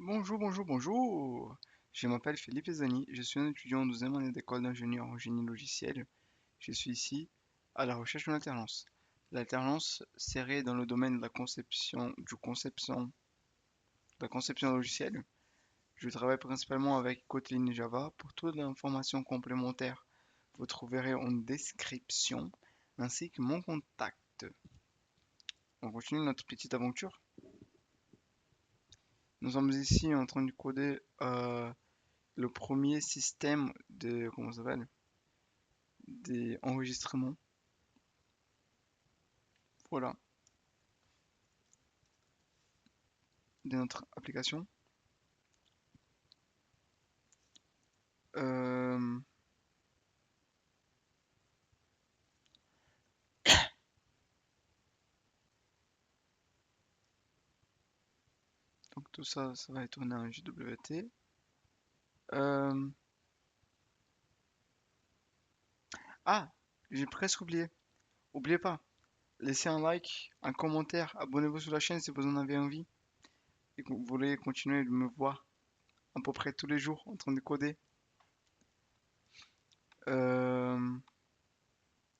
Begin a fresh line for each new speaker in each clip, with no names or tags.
Bonjour, bonjour, bonjour. Je m'appelle Philippe Ezani. Je suis un étudiant en 12e année d'école d'ingénieur en génie logiciel. Je suis ici à la recherche d'une alternance. L'alternance serait dans le domaine de la conception logicielle. Je travaille principalement avec Kotlin et Java. Pour toute l'information complémentaire, vous trouverez en description ainsi que mon contact. On continue notre petite aventure. Nous sommes ici en train de coder le premier système de, comment ça s'appelle, des enregistrements. Voilà, de notre application. Euh, donc tout ça, ça va être tourné en JWT. Euh, ah, j'ai presque oublié. Oubliez pas, laissez un like, un commentaire, abonnez-vous sur la chaîne si vous en avez envie et que vous voulez continuer de me voir à peu près tous les jours en train de coder. Euh,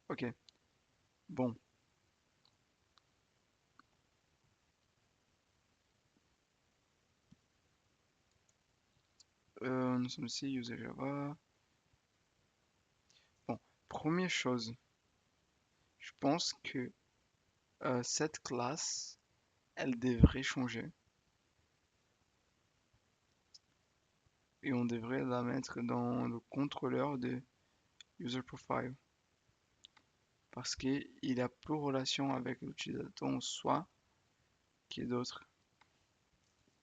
ok, bon. Nous sommes ici, user Java. Bon, première chose, je pense que cette classe, elle devrait changer et on devrait la mettre dans le contrôleur de user profile parce qu'il a plus relation avec l'utilisateur en soi qui est d'autres.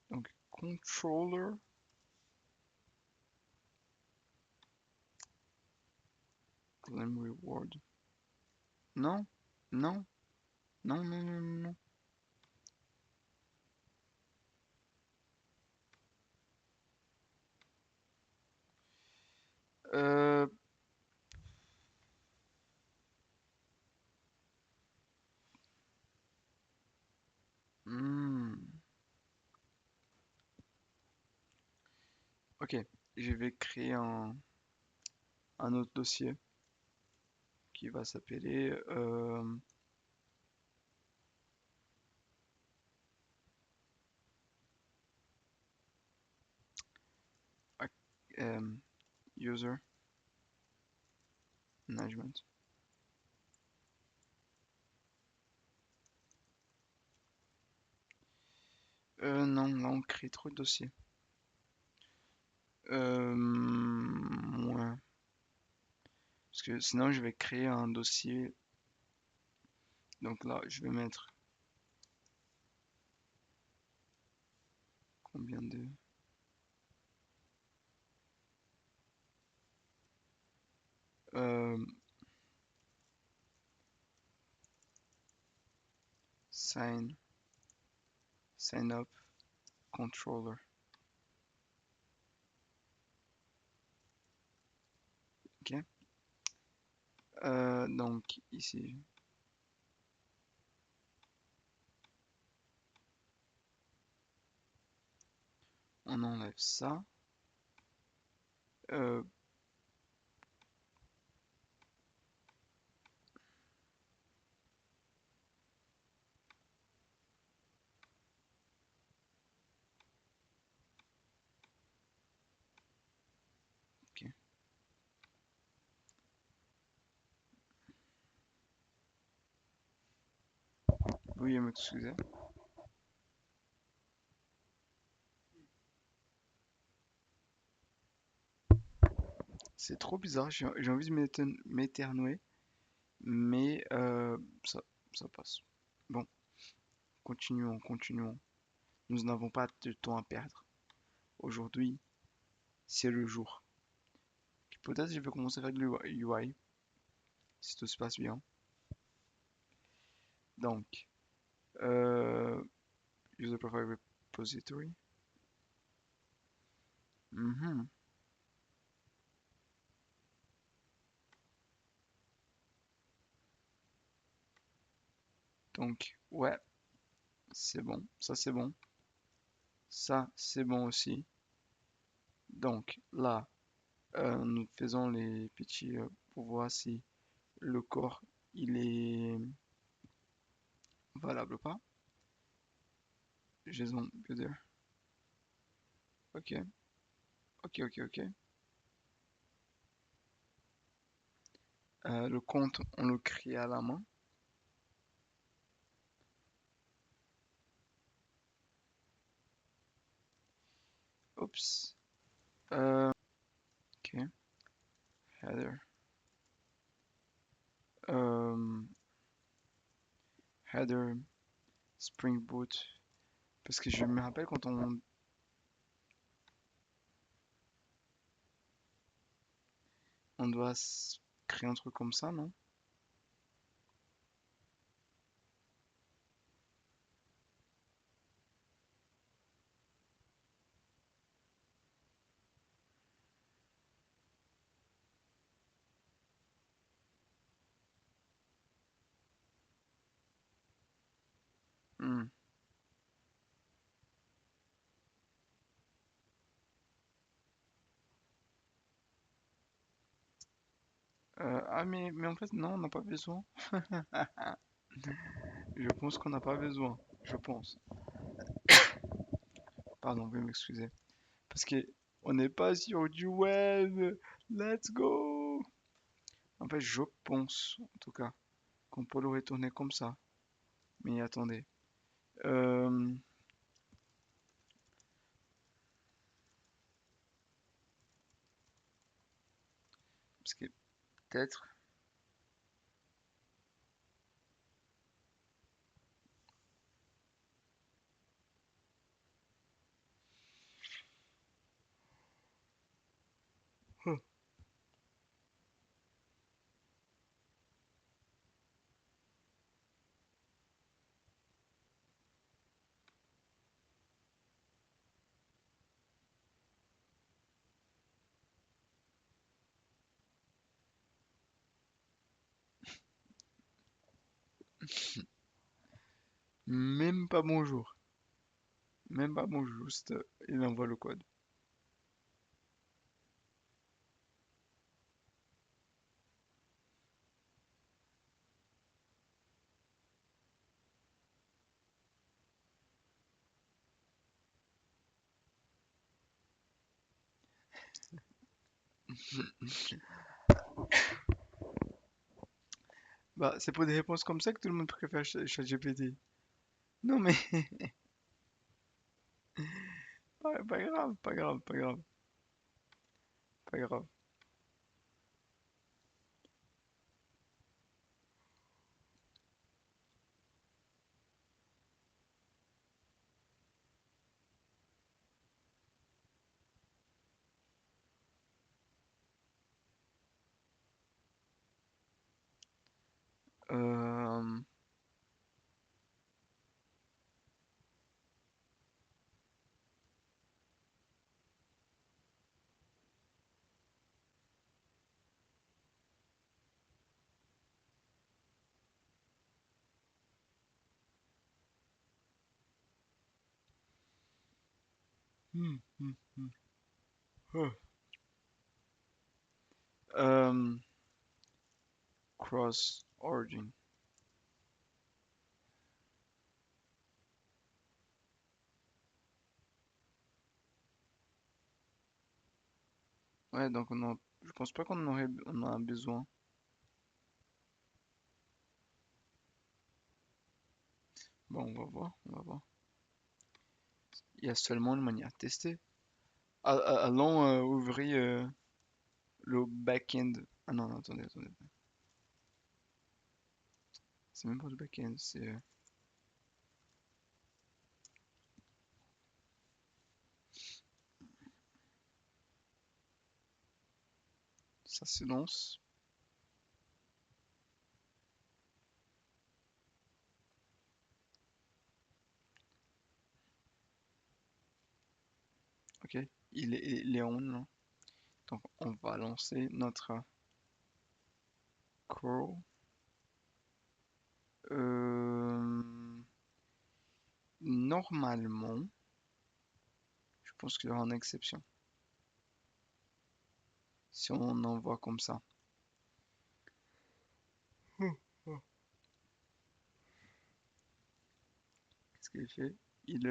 Donc controller, claim reward. Non, non, non, non, non, non, non. Euh, hmm, ok, je vais créer un autre dossier qui va s'appeler user management. Non, là on crée trop de dossiers. Ouais. Parce que sinon je vais créer un dossier. Donc là je vais mettre combien de... Euh, sign, sign up controller. Ok. Donc ici, on enlève ça. Euh, ok. Veuillez m'excuser. C'est trop bizarre. J'ai envie de m'éternuer, mais ça, ça passe. Bon, continuons, continuons. Nous n'avons pas de temps à perdre. Aujourd'hui, c'est le jour. Peut-être je vais commencer avec le UI, si tout se passe bien. Donc, euh, user profile repository. Mhm. Donc, ouais, c'est bon. Ça, c'est bon. Ça, c'est bon aussi. Donc là, nous faisons les petits pour voir si le corps il est valable ou pas. JSON builder. Ok, ok. Le compte, on le crée à la main. Oups. Ok, header. Euh, header, Spring Boot. Parce que je me rappelle quand on doit créer un truc comme ça, non? Hmm. Mais en fait, non, on n'a pas besoin. Je pense qu'on n'a pas besoin. Je pense. Pardon, veuillez m'excuser. Parce que on n'est pas sur du web. Let's go! En fait, je pense, en tout cas, qu'on peut le retourner comme ça. Mais attendez. Euh, parce que peut-être. Même pas bonjour. Même pas bonjour. Juste, il envoie le code. Bah, c'est pour des réponses comme ça que tout le monde préfère ChatGPT. Non, mais pas grave, pas grave. Euh, hmm. Oh. Euh, cross origin. Ouais, donc je pense pas on en a besoin. Bon, on va voir, on va voir. Il y a seulement une manière de tester. Allons ouvrir le back-end. Ah non, non, attendez. C'est même pas le back-end, c'est ça se lance. Ok, il est on là. Donc on va lancer notre crawl. Euh, normalement, pense qu'il y aura une exception. Si on en voit comme ça. Qu'est-ce qu'il fait? Il...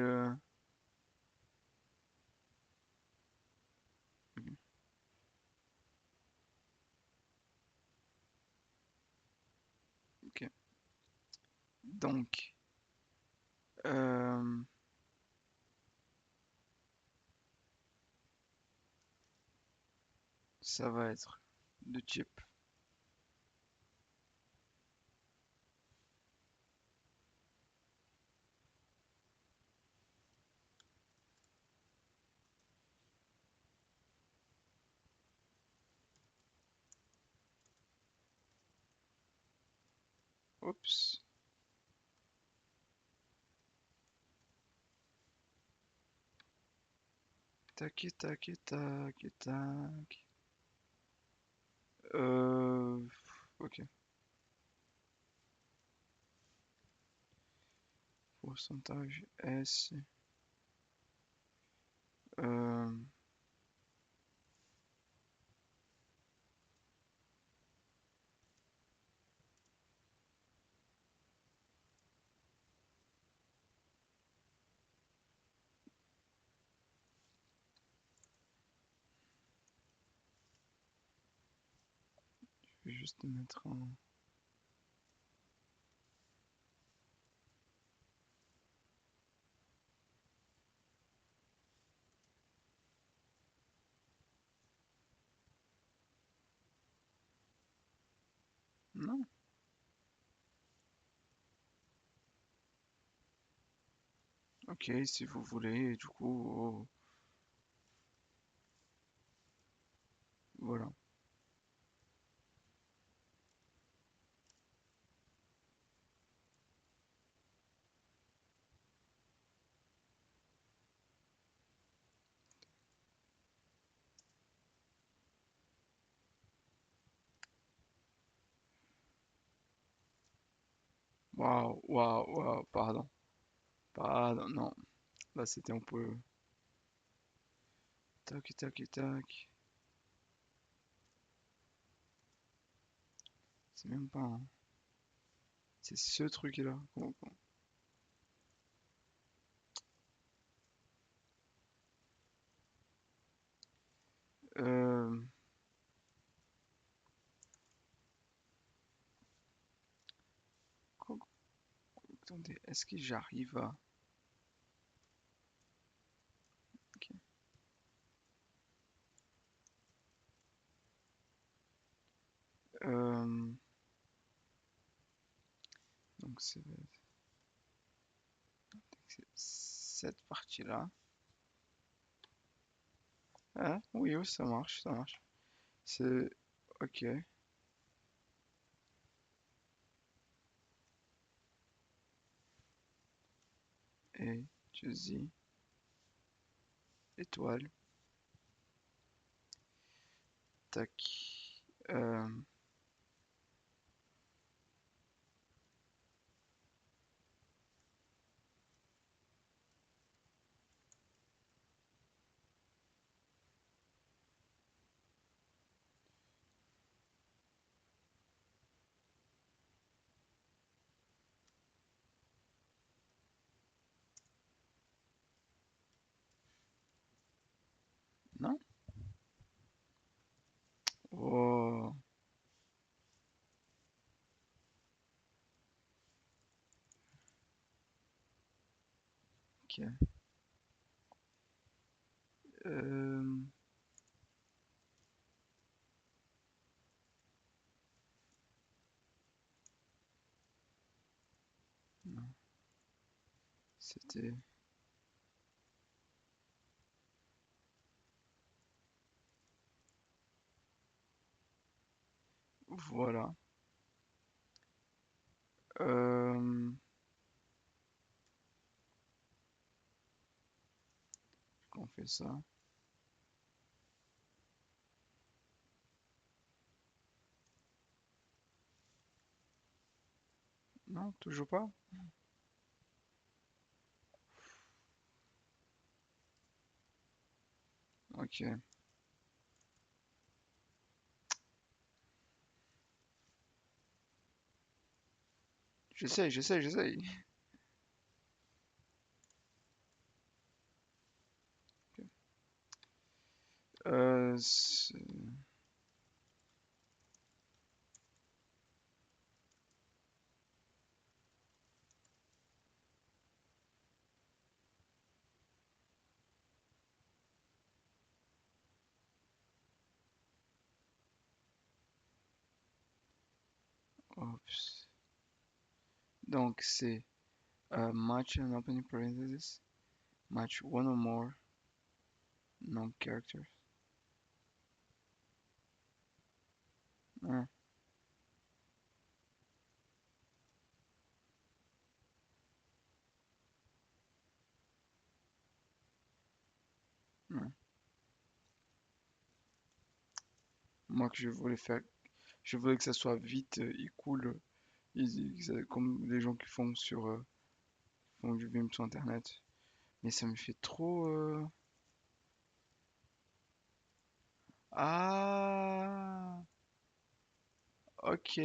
Ok. Donc, euh, ça va être de chip. Oups. Tac, tac, tac, tac. Euh, ok. Pourcentage S. Euh, je vais juste mettre en... Non. Ok, si vous voulez, du coup, voilà. Waouh, waouh, waouh, pardon. Pardon, non. Là, c'était un peu... Tac, tac, tac. C'est même pas... C'est ce truc-là. Euh... Attendez, est-ce que j'arrive à... Ok. Euh, Donc c'est cette partie-là. Ah, oui, oui, ça marche, ça marche. C'est... Ok. Et je dis étoile. Tac. Euh, non? Oh, ok. Euh, non, c'était... Voilà. Euh, on fait ça. Non, toujours pas? Ok. J'essaye. Euh, c'est- Oups. Donc c'est match and opening parenthesis, match one or more non-characters. Ah, ah. Moi que je voulais que ça soit vite et cool, comme les gens qui font font du Vim sur Internet. Mais ça me fait trop. Ah, ok.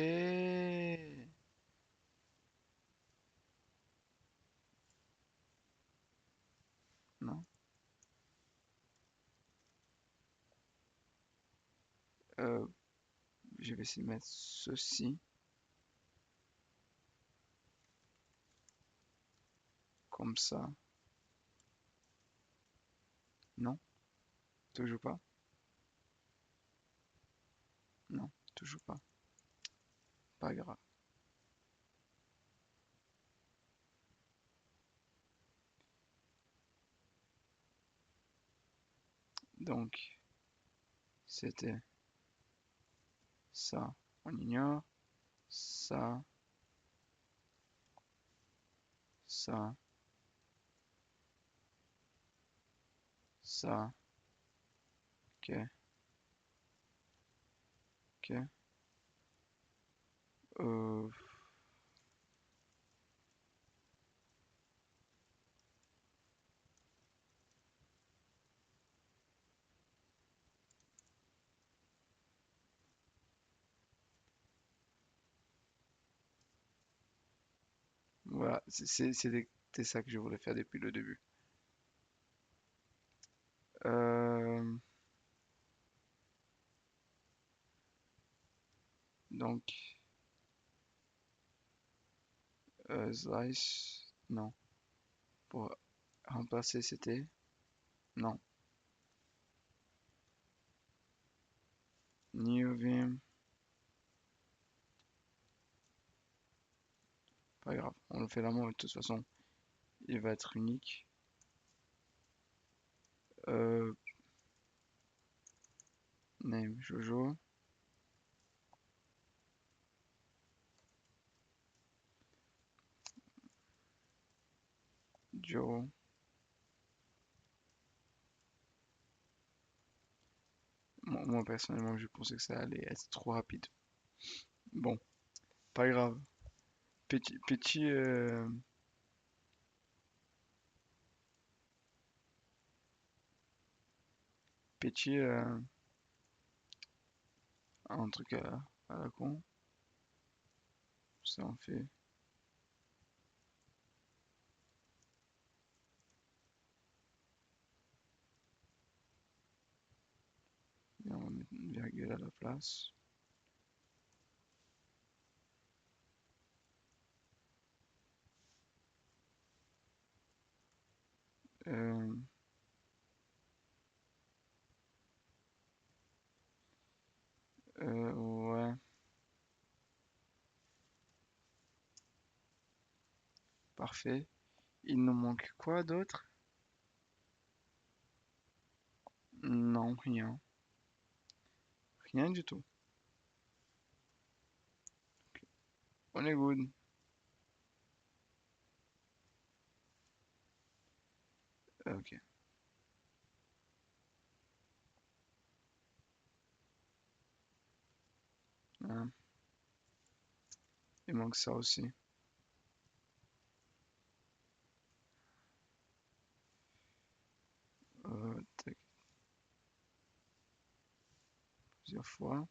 Non. Euh, je vais essayer de mettre ceci comme ça. Non, toujours pas. Non, toujours pas. Pas grave. Donc, c'était ça. On ignore. Ça, ça, ça. Ok, ok. Euh, voilà, c'était ça que je voulais faire depuis le début. Euh, donc, slice, non. Pour remplacer, c'était, non. New Vim, pas grave. On le fait là, de toute façon, il va être unique. Euh, name Jojo, Joe. Moi, personnellement, je pensais que ça allait être trop rapide. Bon, pas grave. Petit, petit, un truc à la con. Ça en fait. Et on va mettre une virgule à la place. Euh, ouais, parfait. Il nous manque quoi d'autre? Non, rien. Rien du tout. On est good. Ok. Hein, il manque ça aussi. Tac. plusieurs fois.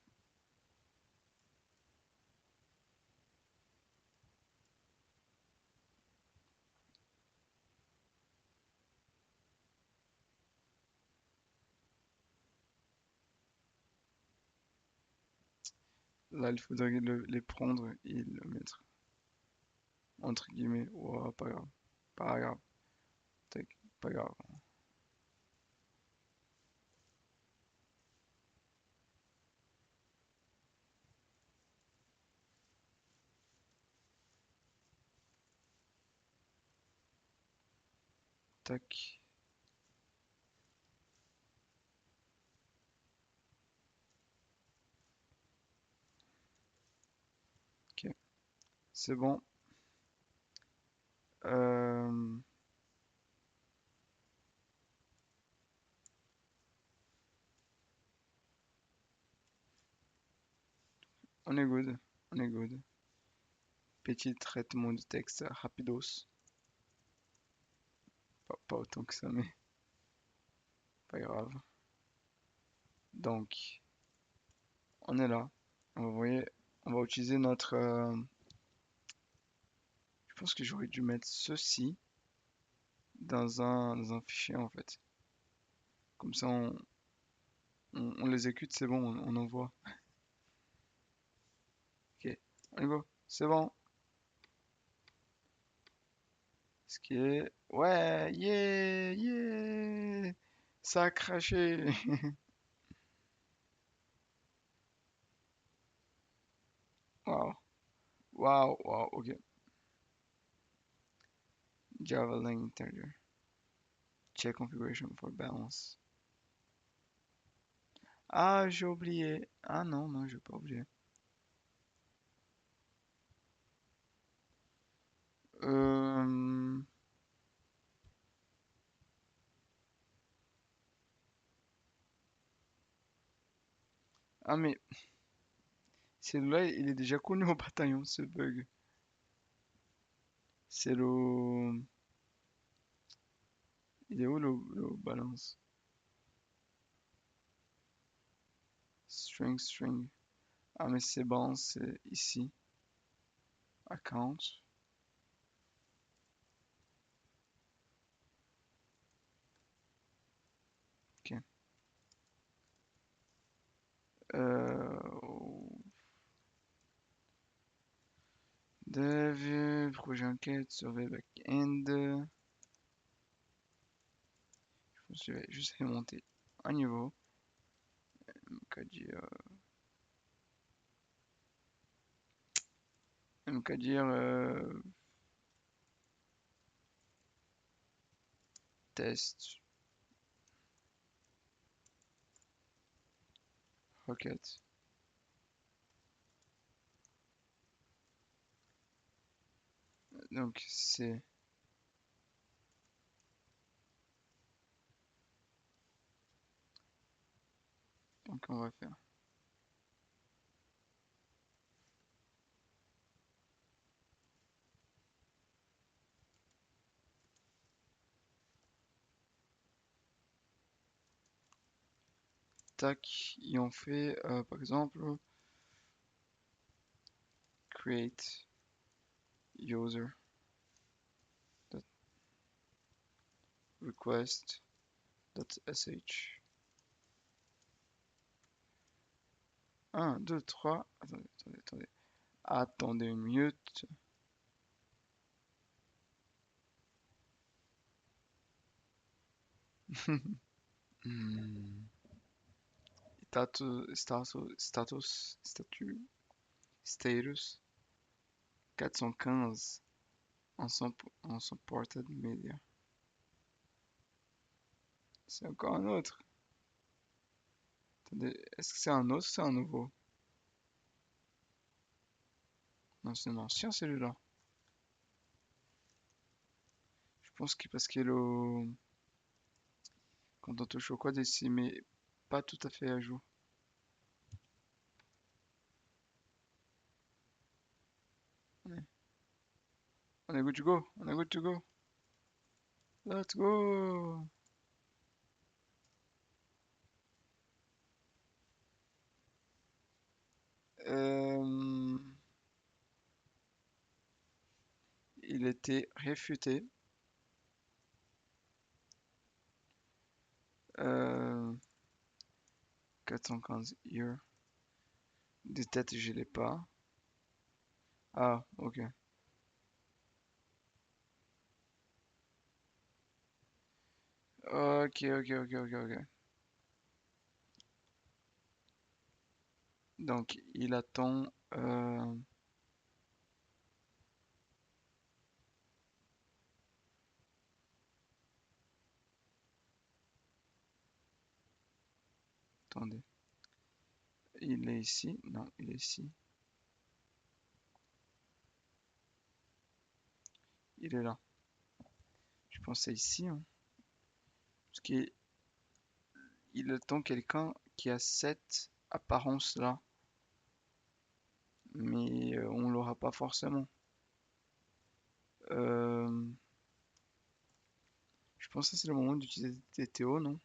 Là, il faudrait les prendre et le mettre entre guillemets. Ouah, pas grave. Pas grave. Tac, pas grave. Tac. Ok. C'est bon. Euh, on est good. On est good. Petit traitement de texte rapidos. Pas autant que ça, mais pas grave. Donc, on est là. On va utiliser notre. Je pense que j'aurais dû mettre ceci dans un fichier en fait. Comme ça, on l'exécute, c'est bon, on envoie. Ok, on y va. C'est bon. Ce qui est. Ouais, yeah, yeah. Ça a craché. Waouh, waouh, waouh, ok. Java Lang Integer. Check configuration for balance. Ah, j'ai oublié. Ah non, non, j'ai pas oublié. Euh... Ah mais celui-là, il est déjà connu au bataillon, ce bug. C'est le... Il est où le balance? String, string. Ah mais c'est bon, c'est ici. Account. Ok. Euh... Dev, projet enquête, survey back-end. Je vais juste remonter un niveau. MKDir, MKDir test requête. Donc c'est donc on va faire tac et on fait par exemple create user request sh 1 2 3 attendez une minute. Hmm. Status 415 en supported media. C'est encore un autre. Attendez, est-ce que c'est un autre ou c'est un nouveau? Non, c'est un ancien celui-là. Je pense que parce qu'il est quand on touche au code ici, mais pas tout à fait à jour. On est good to go. On est good to go. Let's go. Euh, il était réfuté. Euh, 415 years. Des têtes, je l'ai pas. Ah, ok. Ok, ok, ok, ok, ok. Donc, il attend. Attendez. Il est ici? Non, il est ici. Il est là. Je pensais ici, hein. Parce qu'il il attend quelqu'un qui a cette apparence-là. Mais on l'aura pas forcément. Euh, je pense que c'est le moment d'utiliser des Théo, non?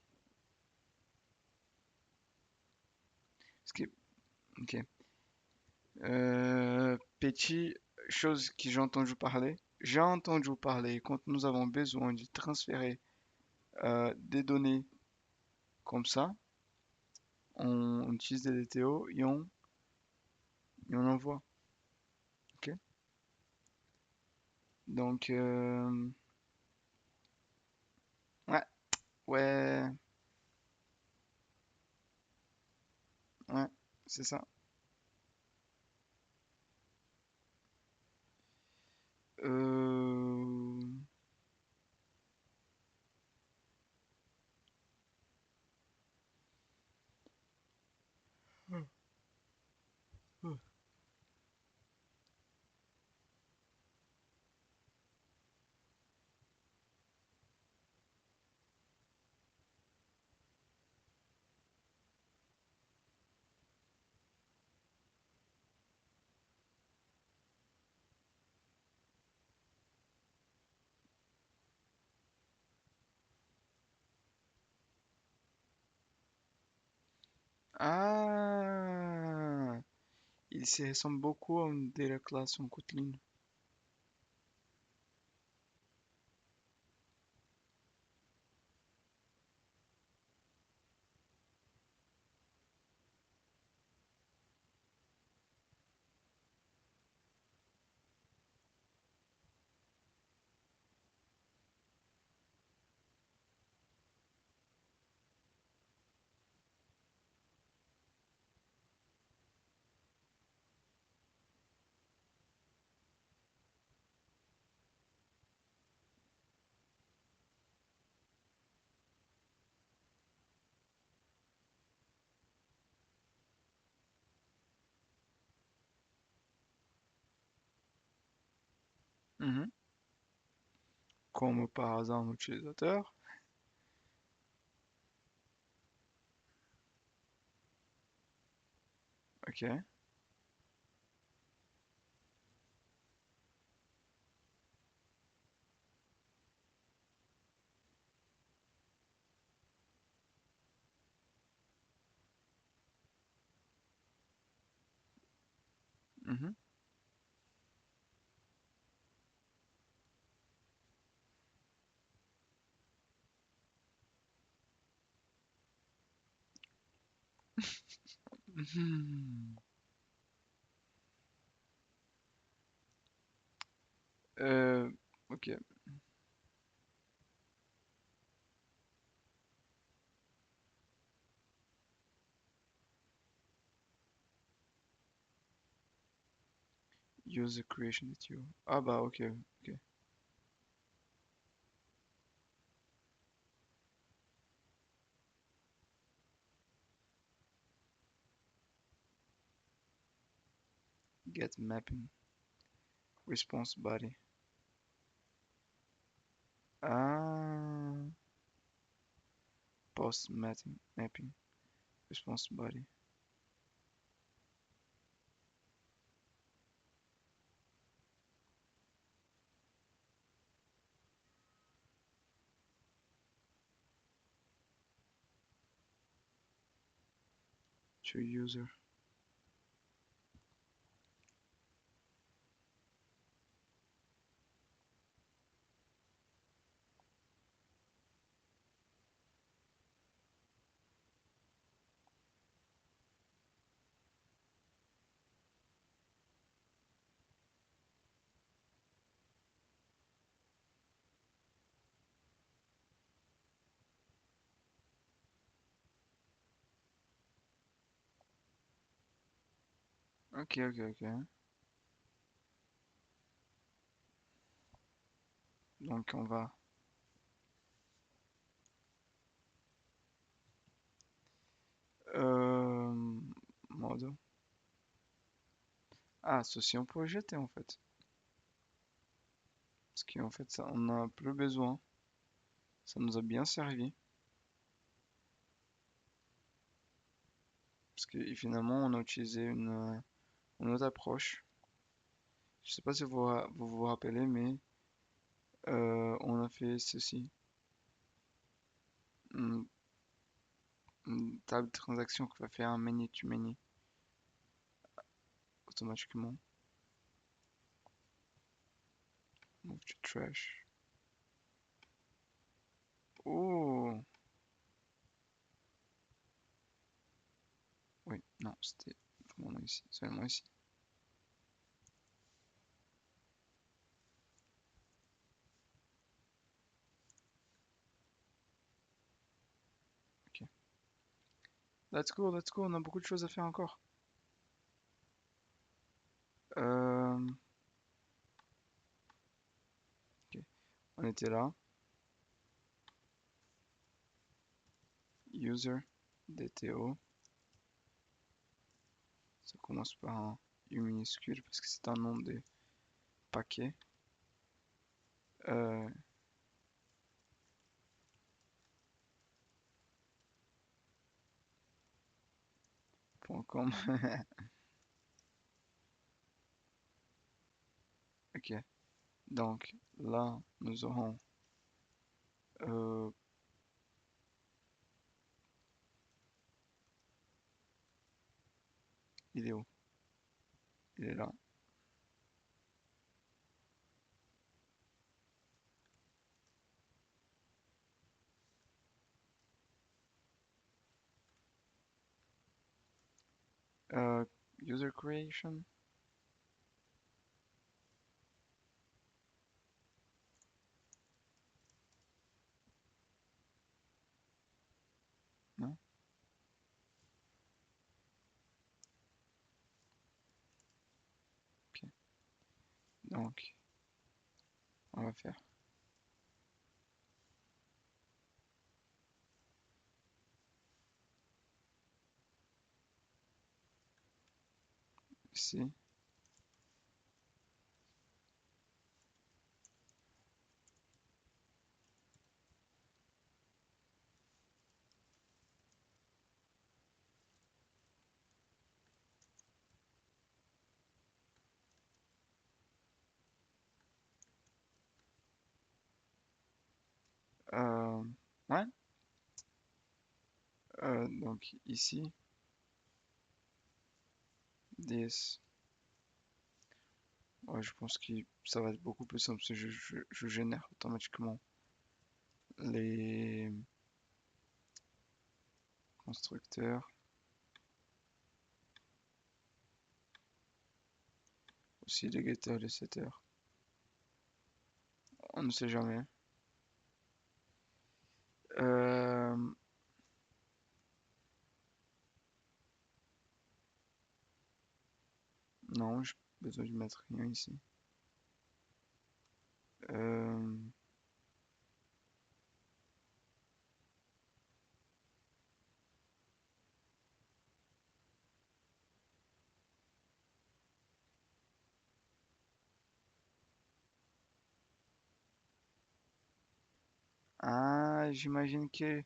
Parce que, ok. Petit, chose que j'ai entendu parler. J'ai entendu parler quand nous avons besoin de transférer des données comme ça, on utilise des DTO et on envoie. Ok? Donc, ouais, ouais, ouais, c'est ça. Euh, Ah, il se ressemble beaucoup à une de la classe en Kotlin. Mhm. Comme par hasard un utilisateur. Ok. Mhm. Mhm. Euh, ok. Use the creation that you. Ah bah ok. Ok. Get mapping. Response body. Ah. Post mapping. Mapping. Response body. To user. Ok, ok, ok. Donc on va... Euh... Mode. Ah, ceci on pourrait jeter en fait. Parce qu'en fait, ça, on en a plus besoin. Ça nous a bien servi. Parce que finalement, on a utilisé une autre approche. Je sais pas si vous vous rappelez, mais on a fait ceci. Une, une table de transaction qui va faire un many to many automatiquement. Move to trash. Oh! Oui, non, c'était vraiment ici. Seulement ici. Ok. Let's go, let's go. On a beaucoup de choses à faire encore. Euh, ok. On était là. User, DTO. Ça commence par un U minuscule parce que c'est un nom de paquet. Euh, .com. Ok. Donc là, nous aurons euh, il est où? Il est là. Euh, User creation? Non? Ok. Donc, on va faire ici. Euh, ouais. Donc ici, this. Ouais, je pense que ça va être beaucoup plus simple si je génère automatiquement les constructeurs, aussi les getters, les setters. On ne sait jamais. Euh, non, j'ai besoin de mettre rien ici. Euh, Ah, j'imagine que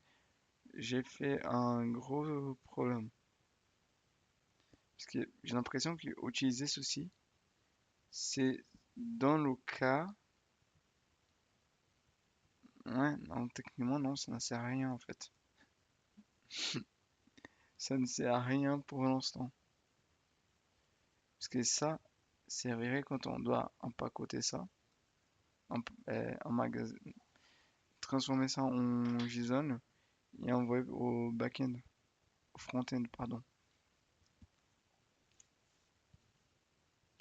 j'ai fait un gros problème. Parce que j'ai l'impression qu'utiliser ceci, c'est dans le cas... Ouais, non, techniquement, non, ça ne sert à rien en fait. Ça ne sert à rien pour l'instant. Parce que ça servirait quand on doit empaqueter ça, transformer ça en JSON et envoyer au back-end, au front-end, pardon.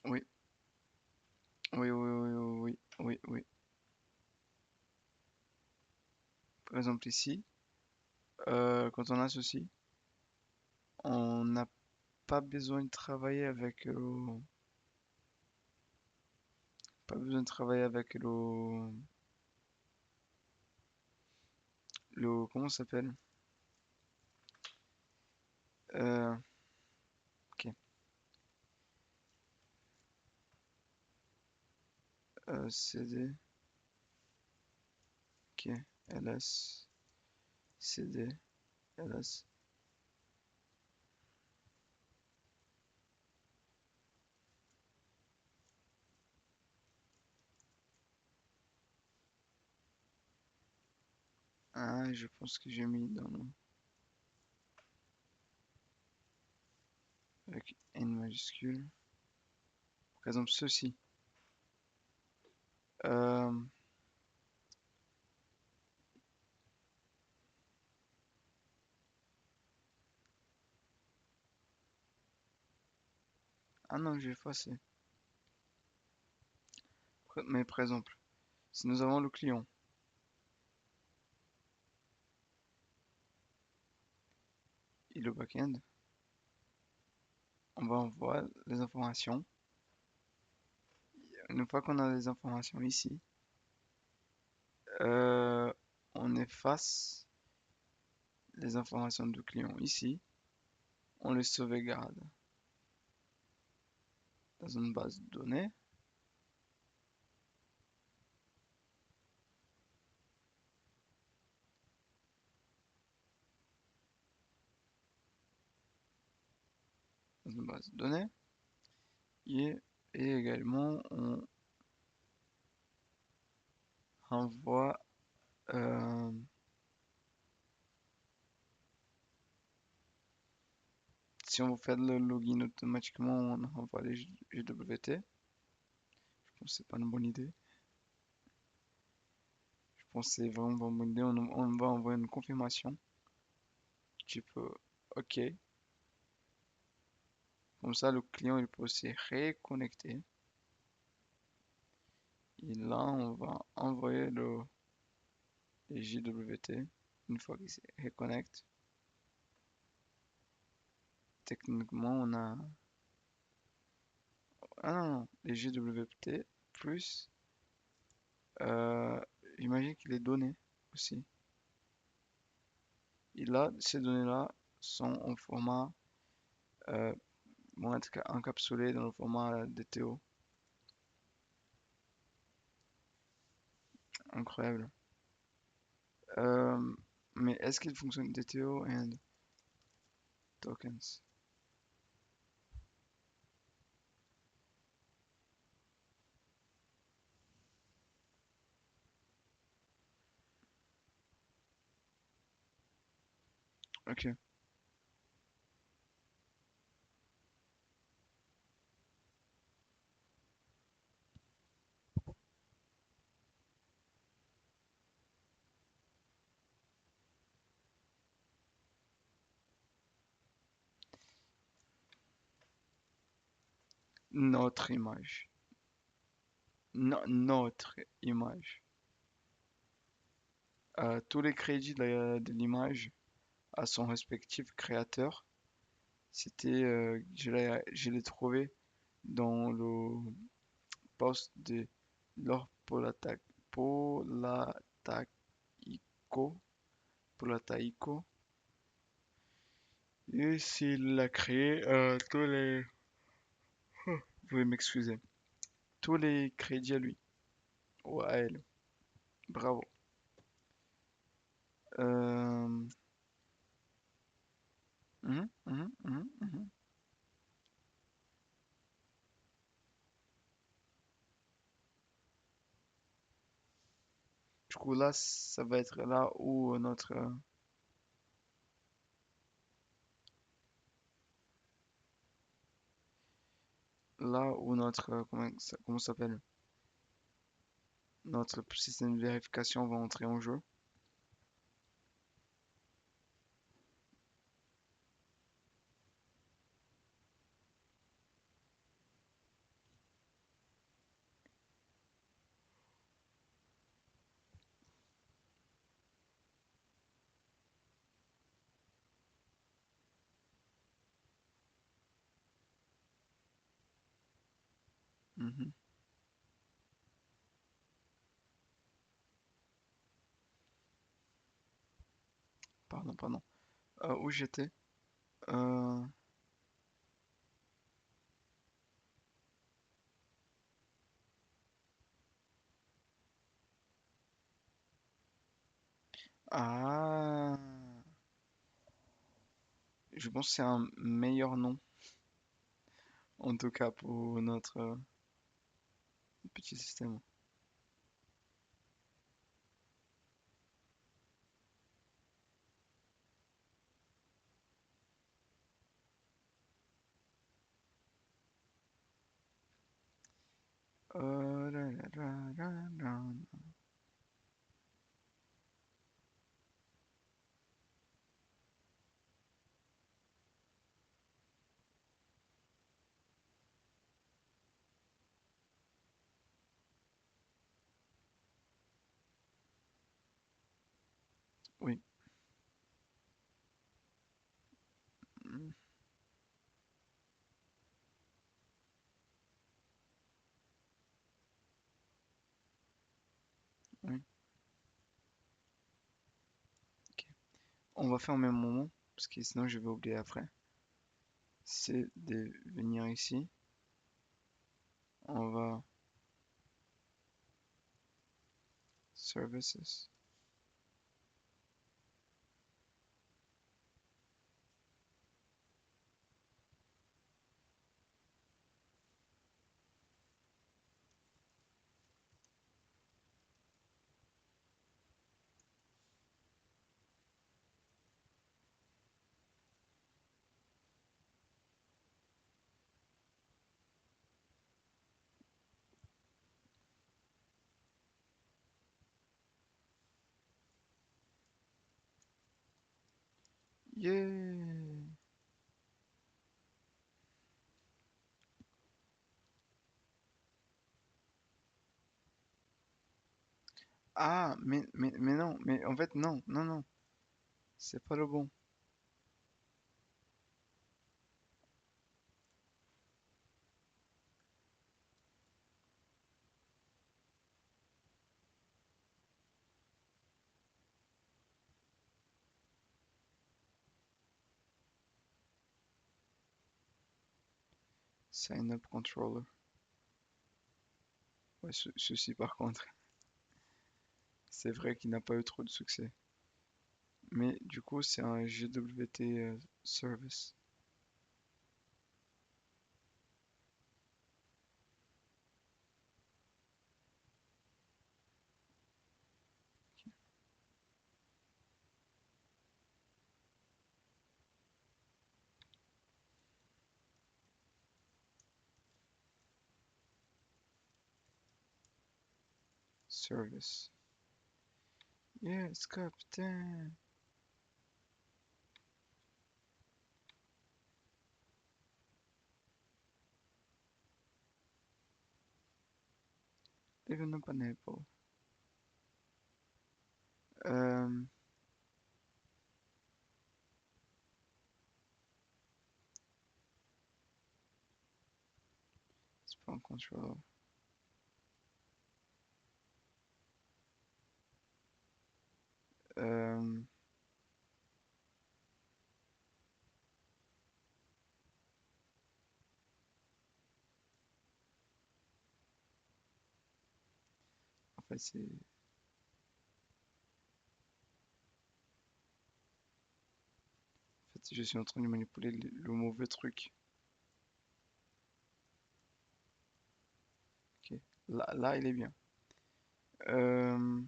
Oui, oui, oui, oui, oui, oui, oui, oui. Par exemple ici, quand on a ceci, on a pas besoin de travailler avec pas besoin de travailler avec comment ça s'appelle? Euh, ok. CD, ok. LS, CD, LS. Ah, je pense que j'ai mis dans le, avec N majuscule. Par exemple, ceci. Euh, ah non, j'ai effacé. Mais par exemple, si nous avons le client et le backend, on va envoyer les informations. Une fois qu'on a les informations ici, euh, on efface les informations du client ici, on les sauvegarde dans une base de données, dans une base de données, et, et également on envoie, euh, si on veut faire le login automatiquement, on envoie les JWT. Je pense que c'est pas une bonne idée. Je pense que c'est vraiment pas une bonne idée. On va envoyer une confirmation, type OK. Comme ça, le client il peut se reconnecter. Et là, on va envoyer les JWT. Une fois qu'il se reconnecte, techniquement, on a. Ah non, non, les JWT plus. euh, J'imagine qu'il est donné aussi. Et là, ces données-là sont en format. euh, Vont être encapsulées dans le format DTO. Incroyable. Euh, mais est-ce qu'il fonctionne DTO and tokens? Ok. Notre image. Notre image. Tous les crédits de l'image à son respectif créateur, c'était, je l'ai trouvé dans le post de Laure Polataico, Polataico, et s'il a créé tous les, vous pouvez m'excuser, tous les crédits à lui, ou à elle. Bravo. Euh, mhm. Du coup, là, ça va être là où notre, comment ça s'appelle? Notre système de vérification va entrer en jeu. Mhm. Pardon, pardon. Où j'étais? Euh, Ah, je pense que c'est un meilleur nom, en tout cas pour notre petit système. Là, là, là, là, là. Oui, mm, oui, ok. On va faire au même moment, parce que sinon je vais oublier après. C'est de venir ici. On va services. Yeah! Ah, mais non, mais en fait, non, non, non, c'est pas le bon. Sign up controller. Ouais, ceci par contre, c'est vrai qu'il n'a pas eu trop de succès. Mais du coup, c'est un GWT service. Service. Yes, captain. Even up an apple. Euh, c'est pas un controller. Euh, en fait, je suis en train de manipuler le mauvais truc. Ok. Là, il est bien. Euh,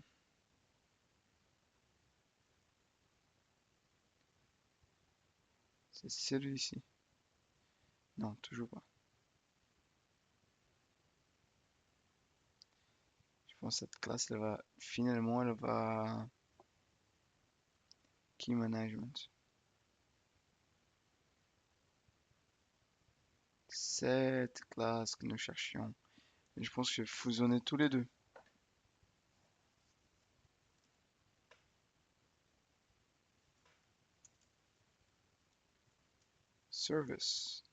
c'est celui-ci. Non, toujours pas. Je pense que cette classe, elle va key management. Cette classe que nous cherchions. Et je pense que je vais fusionner tous les deux. Service.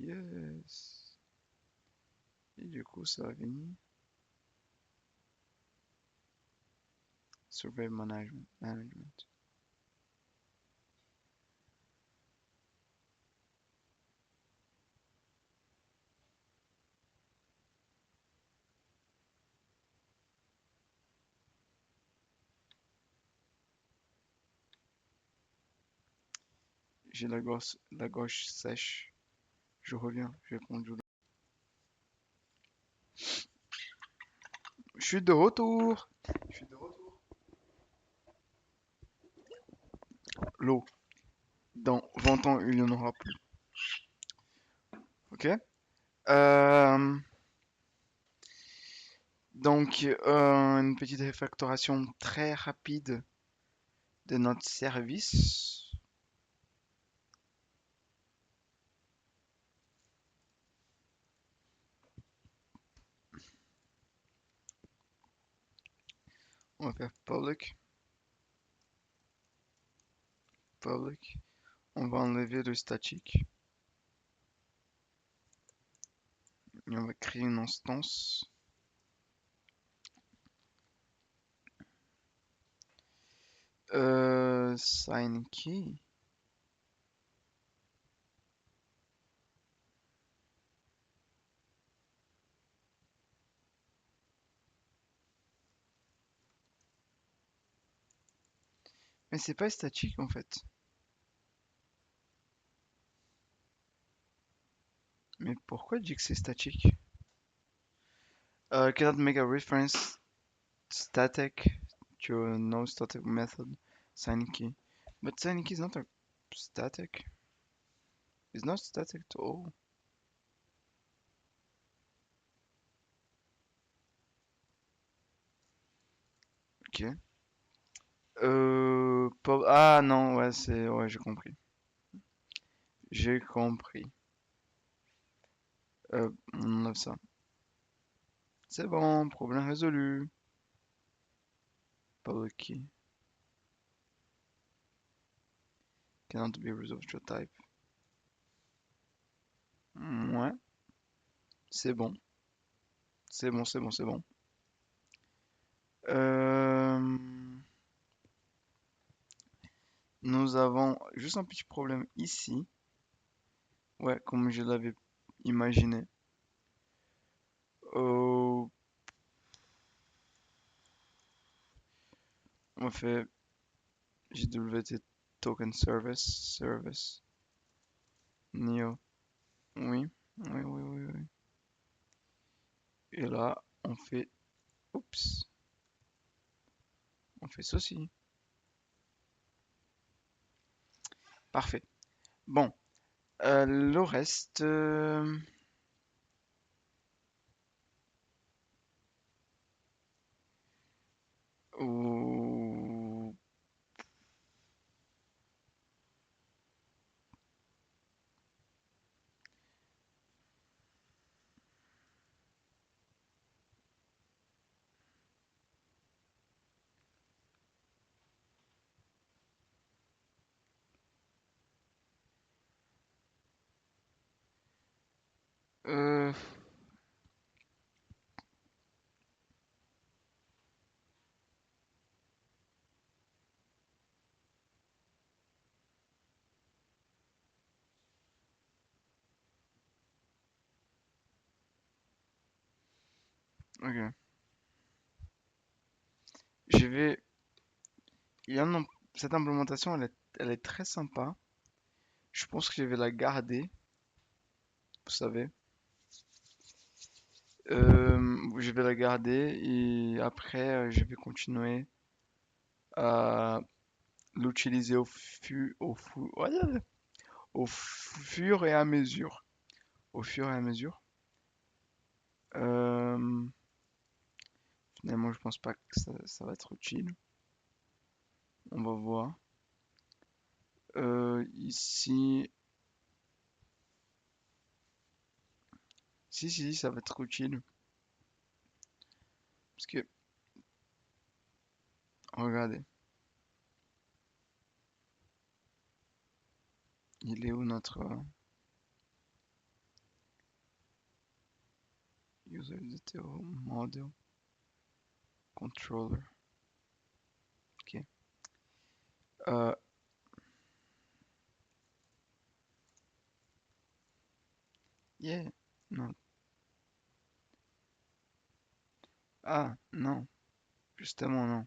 Yes. Et du coup, ça va venir. Survey management. J'ai la gorge sèche. Je reviens, je vais prendre du l'eau. Je suis de retour. Je suis de retour. L'eau. Dans 20 ans, il n'y en aura plus. Ok? Euh, donc, une petite réfactoration très rapide de notre service. On va faire public. On va enlever le statique. Et on va créer une instance. Sign key. Mais c'est pas statique en fait. Mais pourquoi il dit que c'est statique? Cannot make a reference static to no static method. Sign key. But sign key is not a static. It's not static at all. Ok. Ah non, ouais, c'est. Ouais, j'ai compris. J'ai compris. On enlève ça. C'est bon, problème résolu. Public key. Cannot be resolved to type. Ouais, c'est bon. C'est bon, c'est bon, c'est bon. Euh, Nous avons juste un petit problème ici. Ouais, comme je l'avais imaginé. Euh, on fait JWT token service neo. Oui, oui, oui, oui, oui. Et là, oups, on fait ceci. Parfait. Bon, le reste, ou- euh, ok. Je vais, il y a cette implémentation, elle est très sympa. Je pense que je vais la garder, vous savez. Je vais la garder et après, je vais continuer à l'utiliser au fur et à mesure. Au fur et à mesure. Euh, Finalement, je pense pas que ça va être utile. On va voir. Ici, si, ça va être utile. Parce que, regardez, il est où notre... User DTO model controller. Ok. Euh, yeah. Non. Ah, non. Justement, non.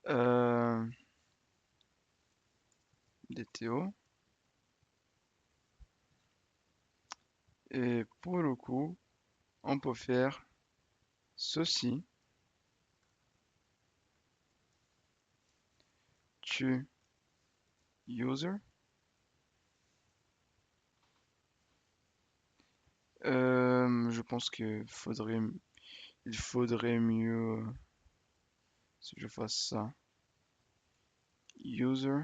Euh, DTO. Et pour le coup, on peut faire ceci. Tu user. Je pense il faudrait mieux si je fasse ça. User.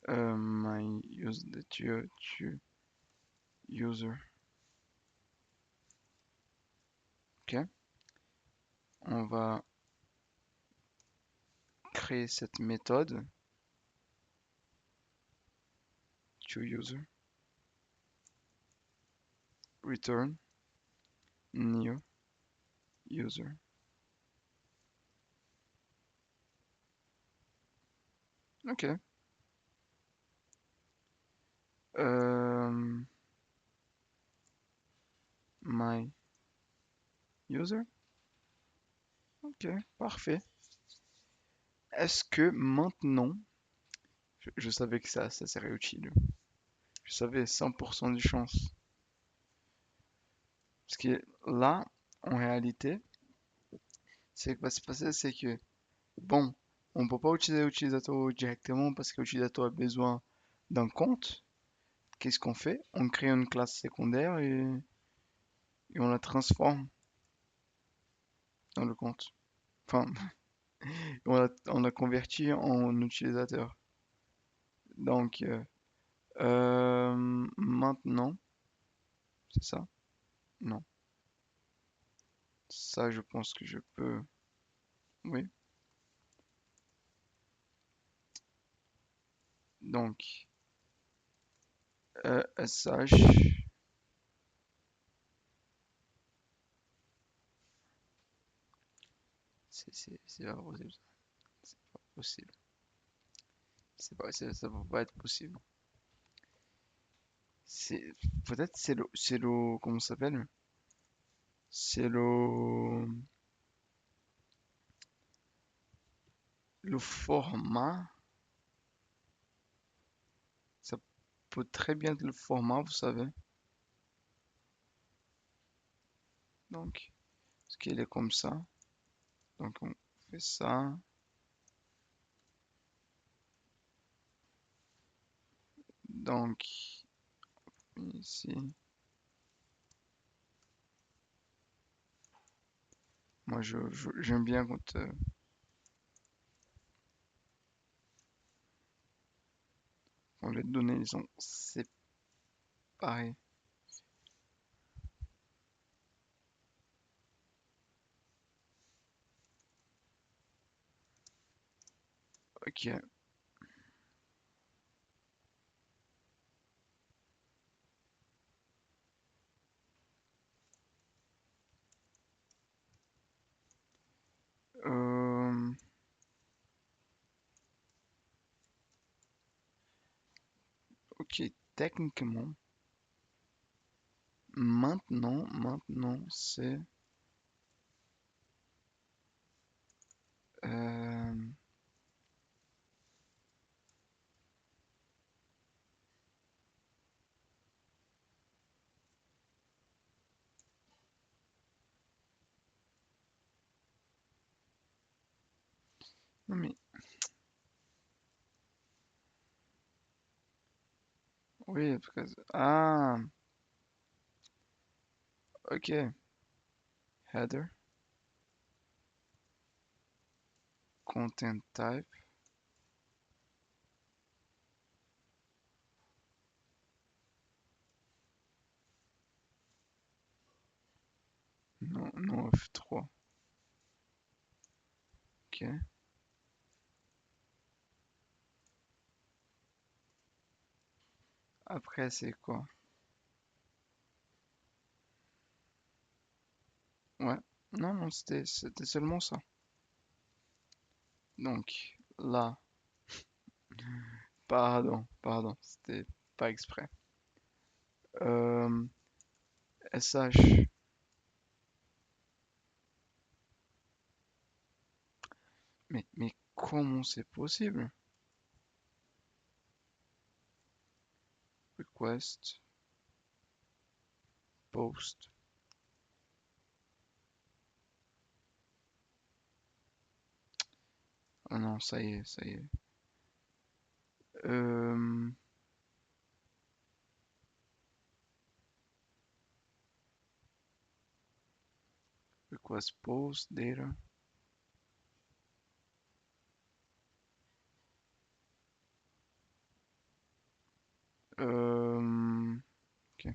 My use tu user. Ok. On va créer cette méthode to user. Return new user. Ok. Euh, my user. Ok, parfait. Est-ce que maintenant, je savais que ça serait utile. Je savais 100% de chance. Parce que là, en réalité, ce qui va se passer, c'est que, bon, on ne peut pas utiliser l'utilisateur directement parce que l'utilisateur a besoin d'un compte. Qu'est-ce qu'on fait? On crée une classe secondaire et on la transforme dans le compte. Enfin, on la convertit en utilisateur. Donc, maintenant, c'est ça? Non. Ça, je pense que je peux. Oui. Donc, SH. C'est pas possible. C'est pas possible. Ça peut pas être possible. C'est, peut-être comment ça s'appelle? C'est le format. Ça peut très bien être le format, vous savez. Donc, ce qu'il est comme ça. Donc, on fait ça. Donc, ici. Moi, j'aime bien quand les données sont séparées. Ok. Euh, ok. Techniquement, maintenant, c'est euh, non mais oui, parce que ok. Header, content type, non F3. Ok. Après, c'est quoi? Ouais. Non, non, c'était seulement ça. Donc, là, pardon, c'était pas exprès. Euh, SH, mais comment c'est possible? Request, post. Ah non, ça y est, ça y est. Euh, request post data. Euh, ok.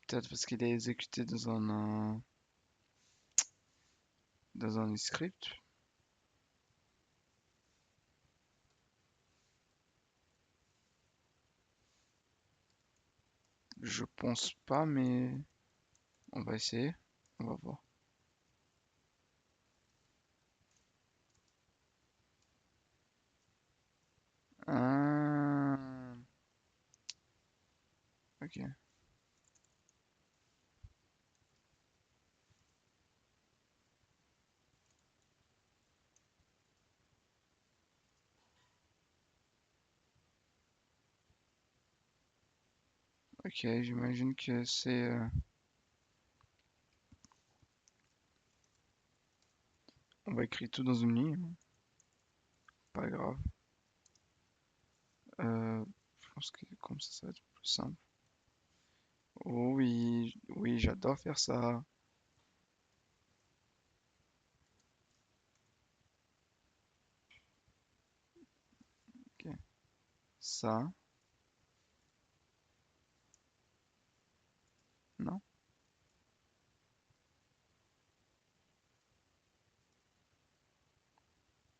Peut-être parce qu'il est exécuté dans un script. Je pense pas, mais on va essayer. On va voir. Ah, ok. Ok, j'imagine que on va écrire tout dans une ligne, hein. Pas grave. Je pense que comme ça va être plus simple. Oh oui, oui, j'adore faire ça. Ok. Ça, non?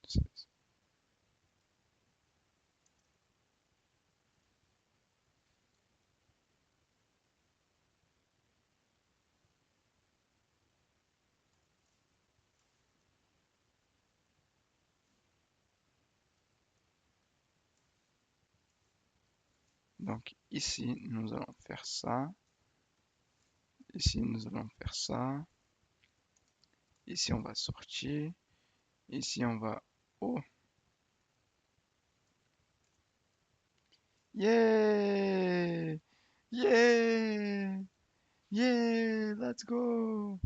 C'est- Donc ici, nous allons faire ça. Ici, nous allons faire ça. Ici, on va sortir. Ici, on va... Oh, yeah! Yeah! Yeah! Let's go!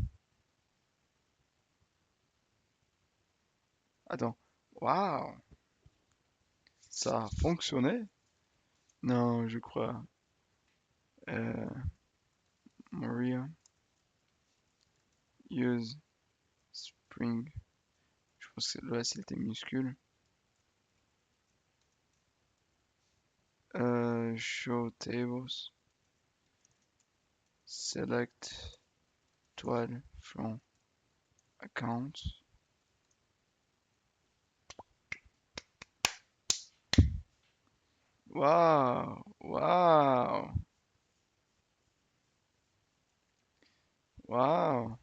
Attends. Waouh! Ça a fonctionné? Non, je crois. Euh, Maria, use Spring. Je pense que là, c'était minuscule. Show tables. Select toile from account. Waouh! Waouh! Waouh!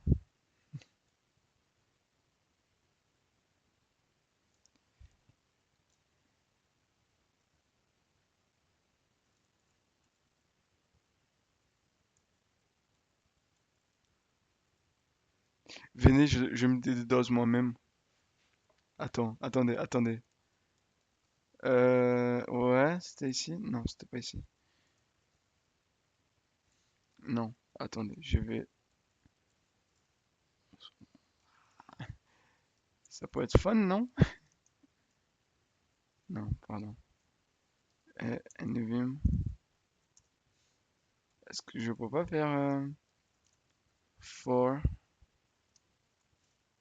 Venez, je me dédose moi-même. Attendez. Ouais, c'était ici? Non, c'était pas ici. Non, attendez, je vais... Ça peut être fun, non? Non, pardon. NVIM. Est-ce que je peux pas faire for?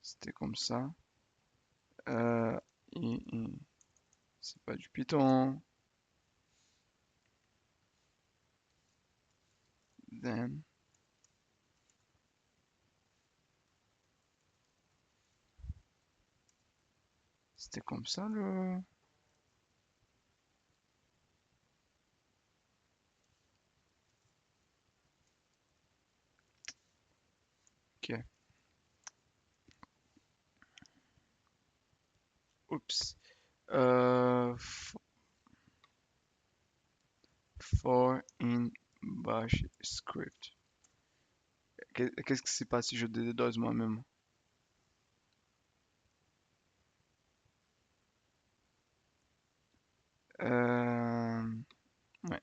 C'était comme ça. Euh, c'est pas du Python. Then, c'était comme ça le... Ok. Oups. For in bash script. Qu'est-ce qui se passe si je DDoS moi-même? Euh, ouais.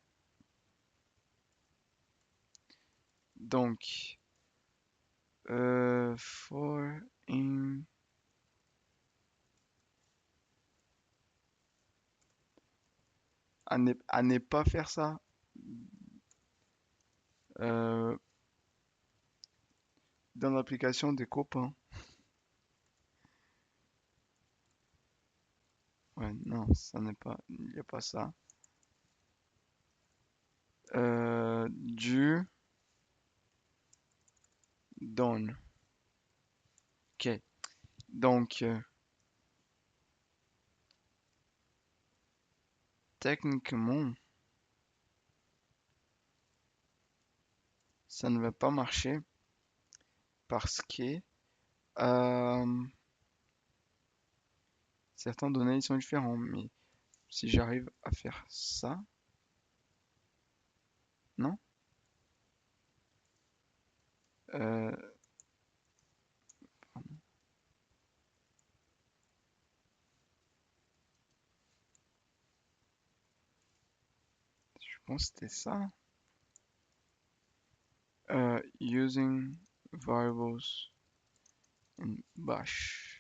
Donc, for in... À ne pas faire ça. Euh, dans l'application des copains. Ouais, non, ça n'est pas... Il n'y a pas ça. Du donne. Ok. Donc, techniquement, ça ne va pas marcher parce que euh, certaines données ils sont différents. Mais si j'arrive à faire ça, non? Euh, je pense que c'était ça. Using variables in bash.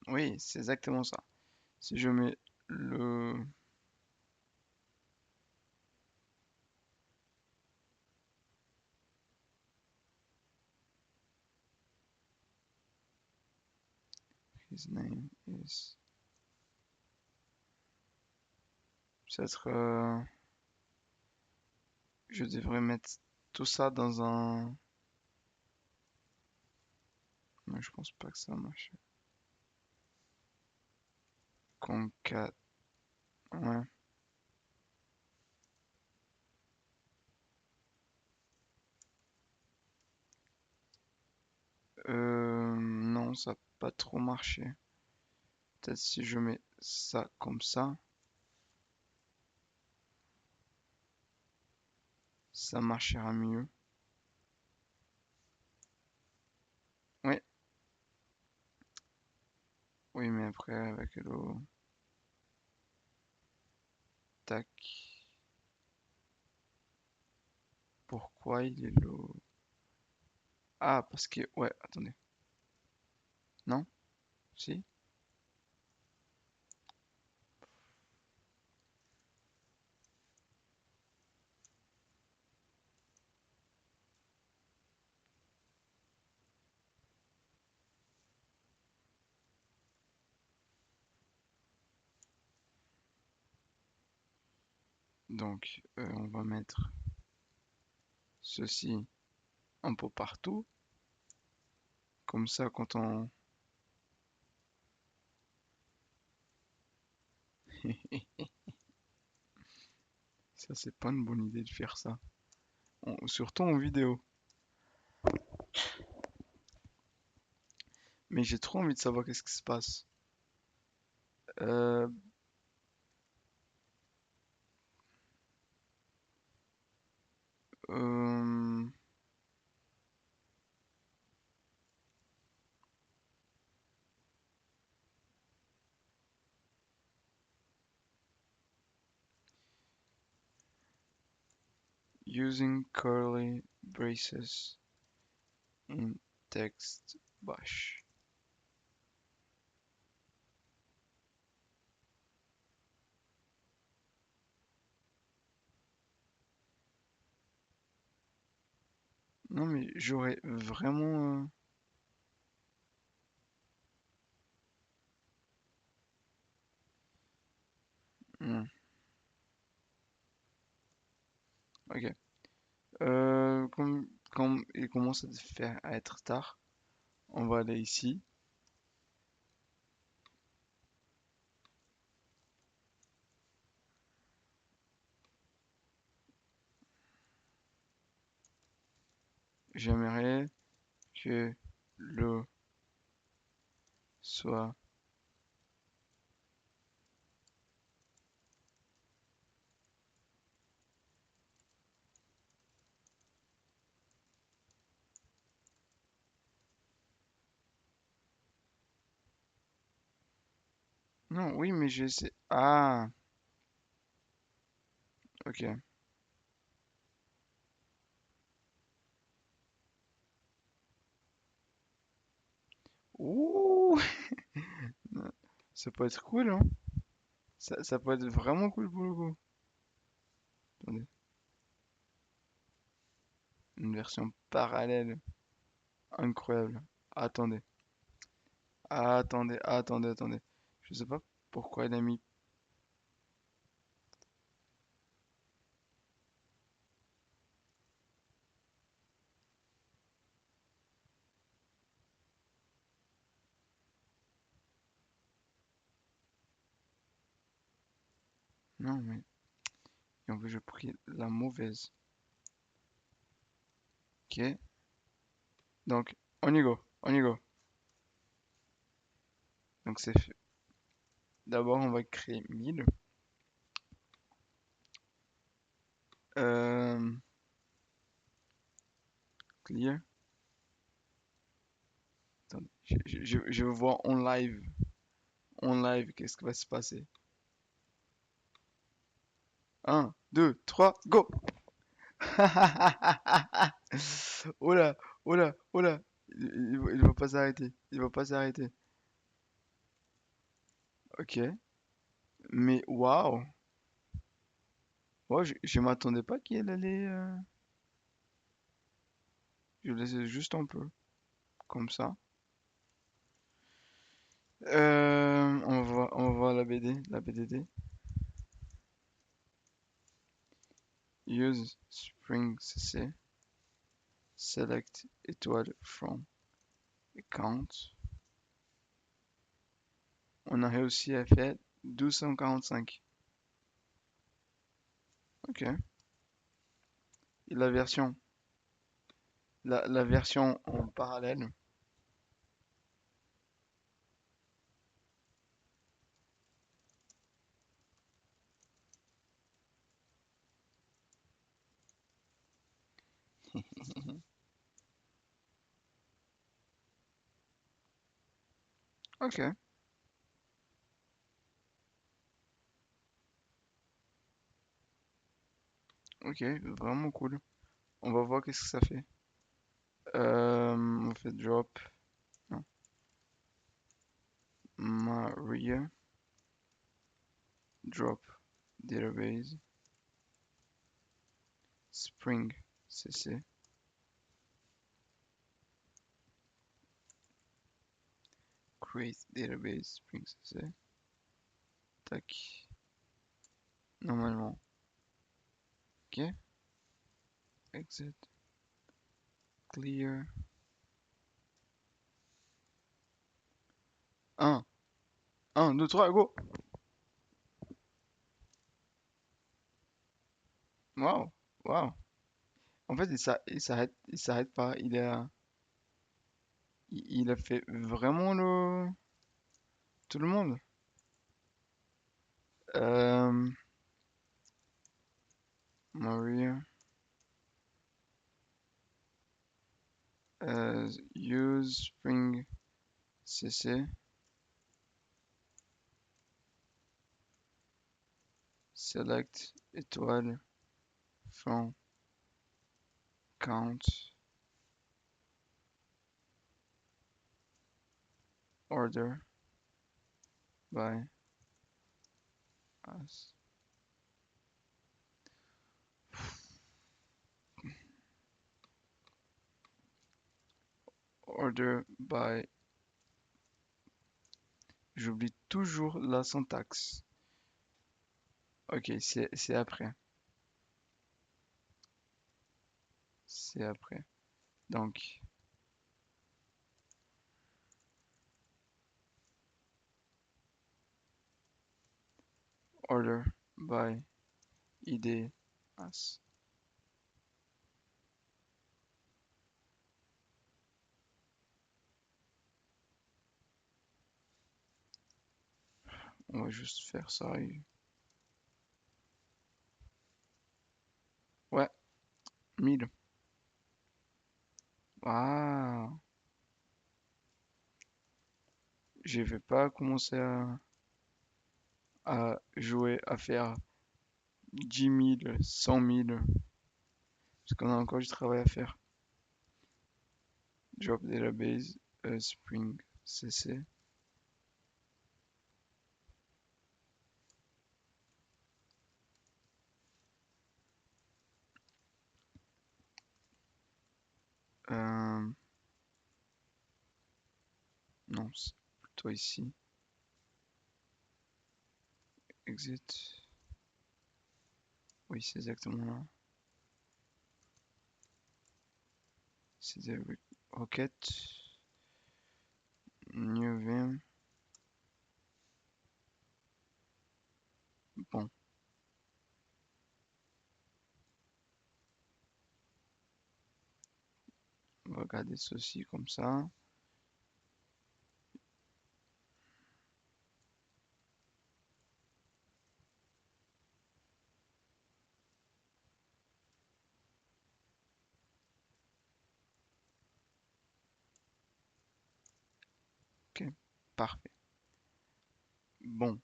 Oui, c'est exactement ça. Si je mets le his name is peut-être je devrais mettre tout ça dans un. Mais je pense pas que ça marche. Concat. Ouais. Non, ça n'a pas trop marché. Peut-être si je mets ça comme ça marchera mieux. Oui, oui, mais après avec le tac, pourquoi il est le. Ah, parce que ouais, attendez. Non? Si? Donc, on va mettre ceci un peu partout. Comme ça, quand on. Ça, c'est pas une bonne idée de faire ça. Surtout en vidéo. Mais j'ai trop envie de savoir qu'est-ce qui se passe. Euh, euh, using curly braces in text bash. Non, mais j'aurais vraiment. Hmm, ok. Comme il commence à faire à être tard, on va aller ici. J'aimerais que l'eau soit... Non, oui, mais j'essaie... Ah, ok. Ouh, ça peut être cool, hein. Ça peut être vraiment cool pour le coup. Attendez, une version parallèle. Incroyable. Attendez, attendez. Je sais pas pourquoi il a mis... Non, mais... Et en fait, j'ai pris la mauvaise. Ok. Donc, on y go. Donc c'est fait. D'abord, on va créer 1000. Euh, clear. Attendez, je veux voir en live. En live, qu'est-ce qui va se passer? Un, 2, 3, go! Oh là, oh là. Il va pas s'arrêter. Il va pas s'arrêter. Ok. Mais waouh. Ouais, je m'attendais pas qu'il allait. Je laissais juste un peu. Comme ça. On va voir la BD. La BDD. Use Spring CC. Select étoile from account. On a réussi à faire 1245. Ok. Et la version, la version en parallèle. Ok, ok, vraiment cool. On va voir qu'est-ce que ça fait. On fait drop, non, Maria, drop, database, Spring, CC, create database, Spring, CC, tac, normalement, ok, exit, clear, 1, 1, 2, 3, go! Waouh, waouh. En fait, il s'arrête pas. Il a fait vraiment tout le monde. Euh, Maria, use Spring CC, select étoile from count order by us. Order by. J'oublie toujours la syntaxe. Ok, c'est après. C'est après. Donc, order by ID as. On va juste faire ça. Ouais, 1000. Ah, je vais pas commencer à jouer, à faire 10 000, 100 000, parce qu'on a encore du travail à faire. Drop database, Spring CC. Euh, non, c'est plutôt ici. Exit. Oui, c'est exactement là. C'est des requêtes. New Vim. Bon, on va regarder ceci comme ça. Ok, parfait. Bon,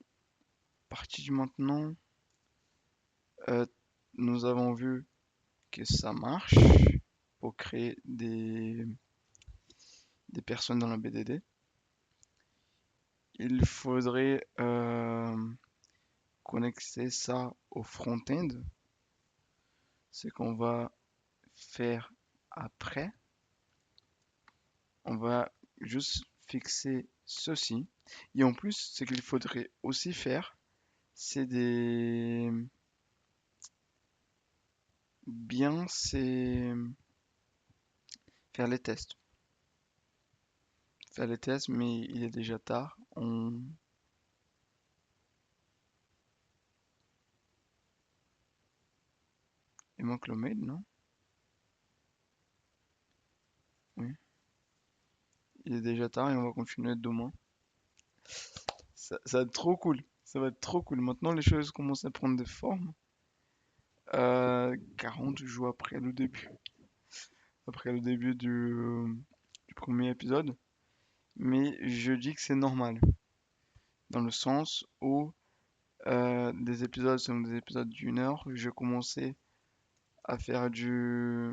partie du maintenant, euh, nous avons vu que ça marche pour créer des personnes dans la BDD. Il faudrait connecter ça au front-end, ce qu'on va faire après. On va juste fixer ceci. Et en plus, ce qu'il faudrait aussi faire, c'est c'est faire les tests. Faire les tests, mais il est déjà tard. Il manque le mail, non? Oui. Il est déjà tard et on va continuer demain. Ça va être trop cool. Ça va être trop cool. Maintenant, les choses commencent à prendre des formes. 40 jours après le début. Après le début du premier épisode. Mais je dis que c'est normal. Dans le sens où des épisodes sont des épisodes d'1 heure. Je commençais à faire du...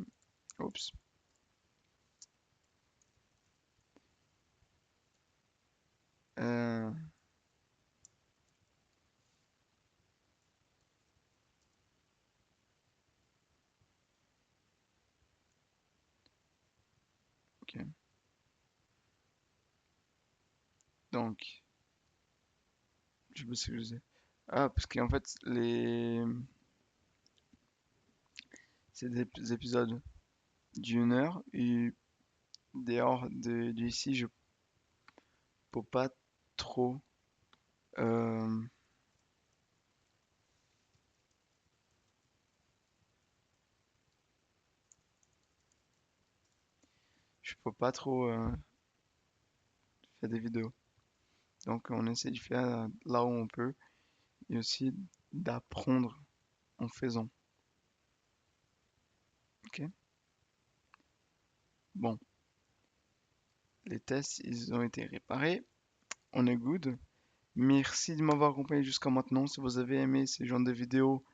Oups. Euh, ok. Donc, je me suis excusé. Ah, parce qu'en fait, c'est des épisodes d'1 heure et dehors d'ici, je peux pas trop. euh, je peux pas trop faire des vidéos. Donc, on essaie de faire là où on peut et aussi d'apprendre en faisant. Ok? Bon, les tests, ils ont été réparés. On est good. Merci de m'avoir accompagné jusqu'à maintenant. Si vous avez aimé ce genre de vidéos,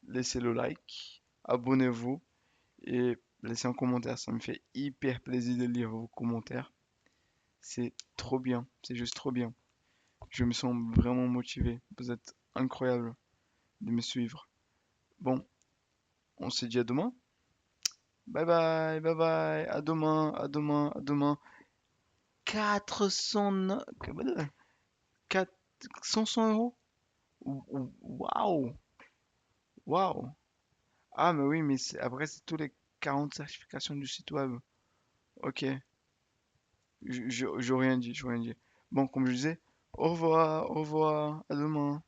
laissez le like, abonnez-vous et laissez un commentaire. Ça me fait hyper plaisir de lire vos commentaires. C'est trop bien, c'est juste trop bien. Je me sens vraiment motivé. Vous êtes incroyable de me suivre. Bon, on se dit à demain. Bye bye, bye bye. À demain, à demain, à demain. 400, 400 euros? Waouh, waouh. Ah, mais oui, mais après, c'est tous les 40 certifications du site web. Ok, j'ai rien dit, j'ai rien dit. Bon, comme je disais, au revoir, à demain.